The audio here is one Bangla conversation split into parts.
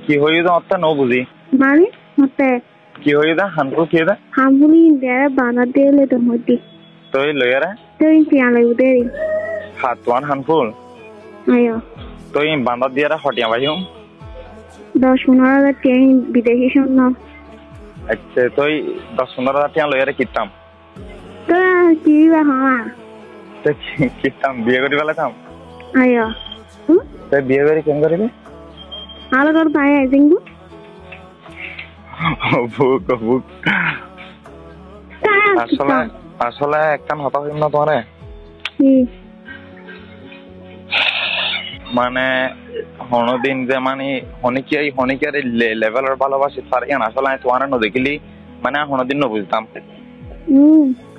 কি হয়ে যা অত্তা নো বুঝি মানে হতে কি হয়ে যা হানফুল কি দা হামবুলি দেয়া বানা দেলে তো হতি তুই লয়ারা তুই পিয়ালে উদেরি হাতওয়ান হানফুল আয়ো তুই বান্দা দিয়ারা হটিয়া ভাইও 10-15 ট্রেন বিদেশি শোন আচ্ছা তুই 10-15 টাকা লয়ারা কিতাম তো কি বা হওয়া তো কিতাম বিয়ে করি বেলাতাম আয়ো তুই বিয়ে করে কেন করবি আলো কর পায় আইজিংগু বুক বুক আসলে আসলে একখান হতা হইম না তোমারে মানে হনদিন যে মানে হনিকার লেভেলের ভালোবাসি পারিয়ান আসলে তোমার ন দেখিলি মানে হনদিন ন বুঝতাম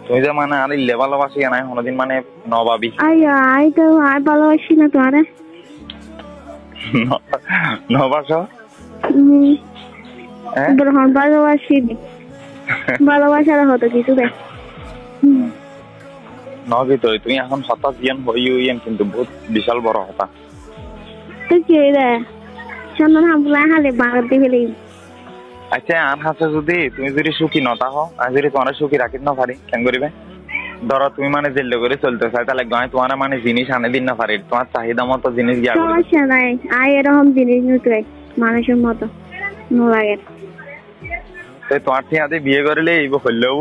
তুমি যে মানে আর ভালোবাসি নাই হনদিন মানে নবাবি আই তো আর ভালোবাসি না তোমারে নবাসো গ্রহণ ভালোবাসি ভালোবাসার হতো কিছু দেখ নবি তো তুমি এখন হতাশ জ্ঞান হইম কিন্তু বহুত বিশাল বড় হতা তো কি রে চন্দন হামলা হালে বাগার দিয়ে ফেলি আচ্ছা আর হাসে তুমি যদি সুখী নতা হও আর যদি তোমার সুখী রাখিত না পারি কেন করিবে ধরো তুমি মানে জেলে করে চলতে চাই তাহলে গায়ে তোমার মানে জিনিস আনে দিন না পারি তোমার চাহিদা মতো জিনিস গিয়া সমস্যা নাই আই এরকম জিনিস নিতে মানুষের মতো নো লাগে তোমার ঠিক আছে বিয়ে করলে এই হইলেও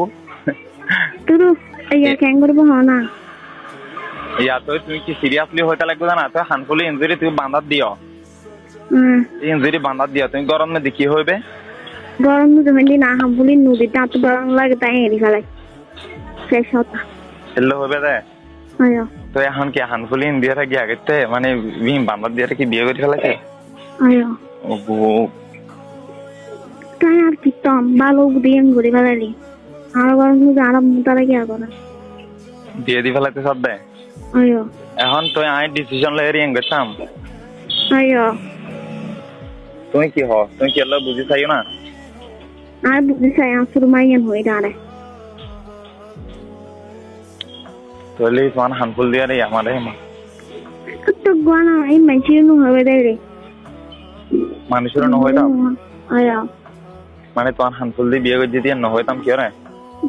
তুই ইয়া কেন করবো হ না ইয়া তো তুমি কি সিরিয়াসলি হইতে লাগবে না তো হানফুলি ইনজুরি তুমি বান্ধাত দিও ইনজুরি বান্ধাত দিও তুমি গরম মে দেখি হইবে গরম মে হইলি না হানফুলি নদীতে এত গরম লাগে তাই হেরি ফেলাই শেষ হতা হেল্লো হইবে দে আয়ো তো এখন কি হানফুলি ইন্ডিয়া থাকি আগেতে মানে বান্ধাত দিয়ে কি বিয়ে করে ফেলাছে আয়ো ওগো তাই আর কি তম ভালো বুদিয়ান ঘুরে ফেলালি আর গরম মে আরাম তারা কি আগো না দিয়ে দি ফেলাতে সব দে আয়ো এখন তুই আই ডিসিশন লয়ে রিং গেছাম আয়ো তুমি কি হ তুমি কি আল্লাহ বুঝি চাইও না আর বুঝি চাই আসুর মাইয়ান হই দাঁড়ে তাহলে তোমার হানফুল দিয়া রে আমারে তো গানা এই মাইচির নু হবে রে মানুষের ন হইতাম আয়ো মানে তোমার হানফুল দিয়ে বিয়ে করে দিয়ে ন হইতাম কি রে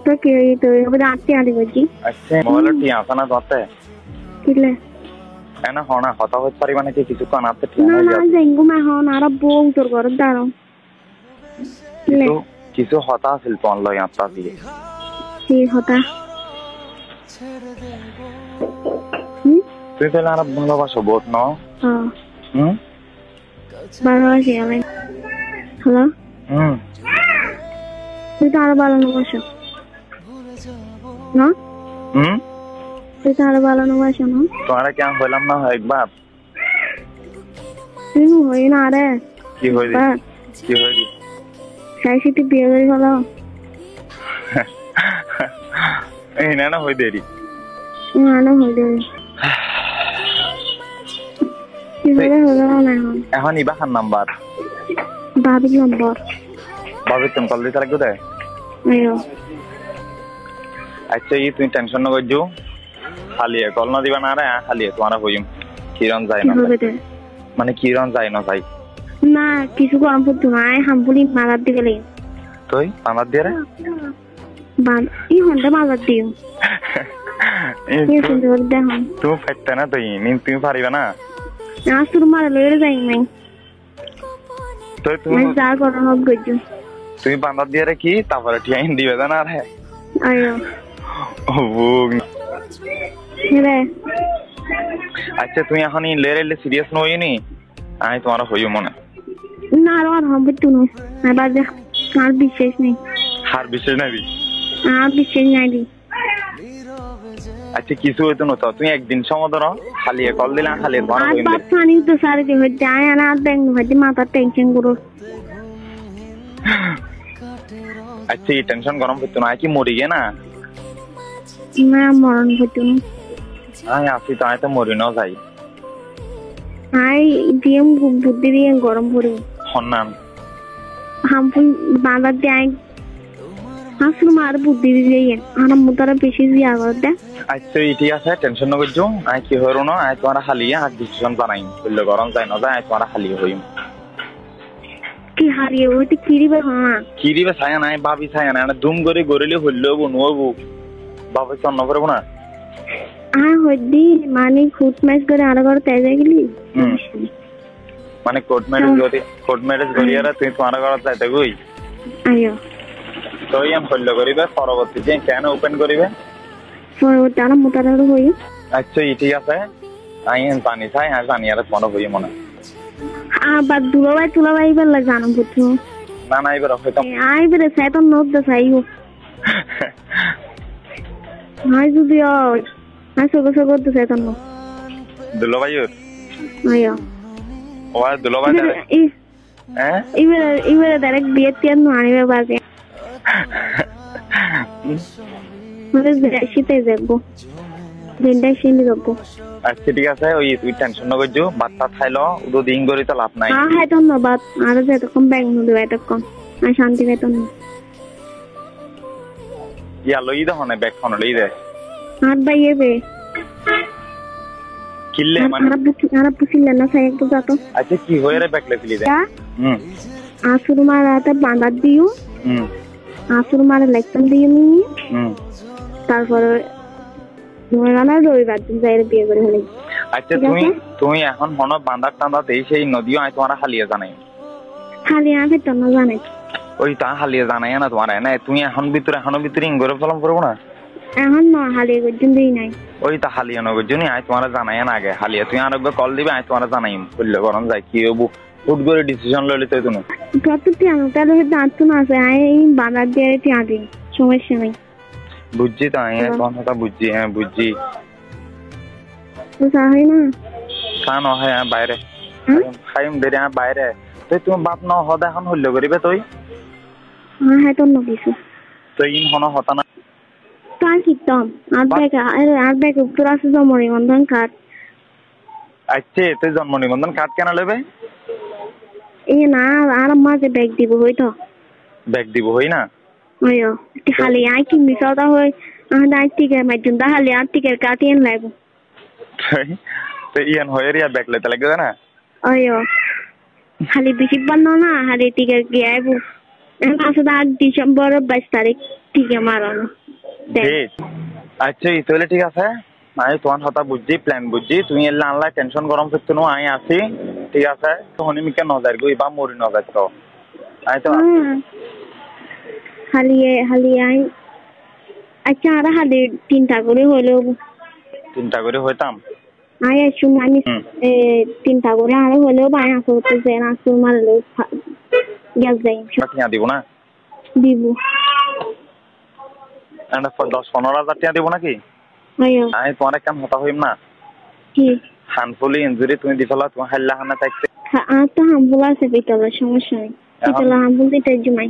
তো কি তো হবে আটটি আদি গজি আচ্ছা মোবাইল টি আসা না তোতে কিলে এনা হনা হতা হইতে পারি মানে কি কিছু কোন আপতে না না জেঙ্গু মা হন আর বউ তোর ঘর দাঁড়ো কিছু কিছু হতা আছিল তো অনলাইন আপটা দিয়ে কি হতা তুই তাহলে আর ভালোবাসো বহুত ন ভালোবাসি আমি হ্যালো তুই তো আরো ভালোবাসো না তুই তো আরো ভালোবাসো না তোমারা কেন হইলাম না একবার তুই হই না রে কি হইলি কি হইলি সাই সাথে বিয়ে করে ফেলো এই না না হই দেরি না না হই দেরি কি হইলে হলো না এখন ইবা খান নাম্বার ভাবির নম্বর ভাবি তুমি কল দিতে লাগবে তাই আয়ো আচ্ছা এই তুমি টেনশন না করছো খালি কল না দিবা না রে খালি তোমার হইম কিরণ যায় না মানে কিরণ যায় না ভাই না কিছু গরম পড়তো না হামপুলি মারার দিকে লে তুই আমার দিয়ে রে ই হন্ডা মারার দিও তুমি ফাইতে না তুমি পারিবা না আসুর মারা লইরে যাই নাই তুই তুমি যা গরম হব গজু তুমি বান্দার দিয়ে রে কি তারপরে টিয়াইন দিবে না রে আয়ো আচ্ছা তুমি এখন লেরে সিরিয়াস নইনি আমি তোমার হইও মনে না আর হবে তুমি এবার দেখ আর বিশেষ নেই আর বিশেষ নাই আর বিশেষ নাই দি আচ্ছা কিছু হইতো না তো তুমি একদিন সময় ধরো খালি কল দিলা খালি আর বাপ পানি তো সারে দি হইতে আয় না ব্যাং হইতে মাথা টেনশন করো আচ্ছা এই টেনশন গরম হইতো না কি মরি গে না না মরণ হইতো না আয় আসি তো আয় তো মরি না যাই আই দিম বুদ্ধি দিয়ে গরম পড়ে হন্নান হামপুল বাঁধা দেয় আসল মার বুদ্ধি দিয়ে আনা মুতারা বেশি দিয়া করতে আচ্ছা ঠিক আছে টেনশন না করছো আই কি হইরো না আই তোমার খালি আর ডিসিশন বানাই বললে গরম যায় না যায় আই তোমার খালি হইম হারিয়ে ওইতে কিরিবে হ্যাঁ কিরিবে ছায়া নাই ভাবি ছায়া নাই দুম করে গড়িলে হইলেও নুবু বাবা চন্ন করবো না হইদি মানে খুদ ম্যাচ করে আরো ঘর তেজ গেলি মানে কোর্ট ম্যারেজ করিয়ারা তুই তোমার ঘর যাইতে গই আয়ো তো ইয়াম হইল করিবে পরবর্তী যে কেন ওপেন করিবে পরবর্তী আর মোতার হই আচ্ছা ঠিক আছে আইন পানি চাই আর জানি আর মনে হই মনে আবার দুলাভাই বেলা জানো বুঝছো না না এবার হয়তো আইবারে সেতন নদ চাইও হাই যদি আর সগো তো সেতন ন দুলাভাইর আয়ো ও দুলাভাই হ্যাঁ এবারে ডাইরেক্ট বিয়ে তিয়ান আনিবে বাজে মানে শীতে যাবো দিনটাই সিন্দি যাবো আচ্ছা ঠিক আছে ওই তুই টেনশন না করছো বাচ্চা খাইলো উদো দিন করে তো লাভ নাই হ্যাঁ ধন্যবাদ আর যেরকম ব্যাংক নদী এতক্ষণ আর শান্তি বেতন ইয়া লই দে হনে ব্যাগ ফোন লই দে আর বাইয়ে বে কিল্লে মানে আর পুছিলেন না সাই একটু যাতো আচ্ছা কি হয়ে রে ব্যাগ লেখলি দে আসুর মারাতে বাঁধা দিও আসুর মারা লেখতাম দিও নি তারপরে রবিবার দিন যাই বিয়ে করে হলে আচ্ছা তুমি এখন মনে বাঁধার টান্দা দেই সেই নদীও আয় তোমার হালিয়ে জানাই হালিয়া ভেতর না জানে ওই তা হালিয়ে জানাই না তোমার না তুমি এখনো ভিতরে ইঙ্গরে ফলন করবো না এখন না হালিয়ে গর্জন দিই নাই ওই তা হালিয়ে নগর জন্য আয় তোমার জানাই না আগে হালিয়ে তুই আর একবার কল দিবে আয় তোমার জানাই বললে গরম যায় কি হবো হুট করে ডিসিশন লইলে তো তুমি কত টিয়ানো তাহলে দাঁত না আছে আয় বাঁধার দিয়ে টিয়া দিন সমস্যা নাই বুঝছি তো আমি তোমার কথা বুঝছি হ্যাঁ বুঝছি তো হয় না কান হয় বাইরে খাইম দেরি বাইরে তুই তুমি বাপ ন হদ এখন হইল করিবে তুই হ্যাঁ তো নকিছো তুই ইন হন হতা না কার কিতম আর ব্যাগ উত্তর আছে জন্ম নিবন্ধন কার্ড আচ্ছা তুই জন্ম নিবন্ধন কার্ড কেন লেবে না আর মাঝে ব্যাগ দিব হইতো ব্যাগ দিব হই না oyo ti hali ai ki mi sa da hoy dai ticket mai junda hali ar ticket katin laibo তো ইয়ান হয়ে রিয়া ব্যাগ লইতে লাগবে না oyo hali bishi banno na hali ticket ki aibo আসলে 8 ডিসেম্বর 22 তারিখ টিকে মারানো আচ্ছা তাহলে ঠিক আছে আমি তোমার কথা বুঝছি প্ল্যান বুঝছি তুমি এলে আনলা টেনশন গরম করতে নো আমি আসি ঠিক আছে তখন মিকে নজর গই বা মরি নজর তো আই তো হালি আই আচ্ছা আর হালি তিনটা করে হইতাম আই আসু আমি তিনটা করে আর হলেও বাই আসো তো জেন আসু মারলো গ্যাস যাই টাকা দিব না দিব এন্ড 10-15 হাজার টাকা দিব নাকি আয়ো আমি তোমার কাম হতা হইম না কি হানফুলি ইনজুরি তুমি দিছলা তুমি হাল্লা হানা থাকতে তো হামবুল আছে ভিতরে সমস্যা নাই ভিতরে হামবুল দিতে জমাই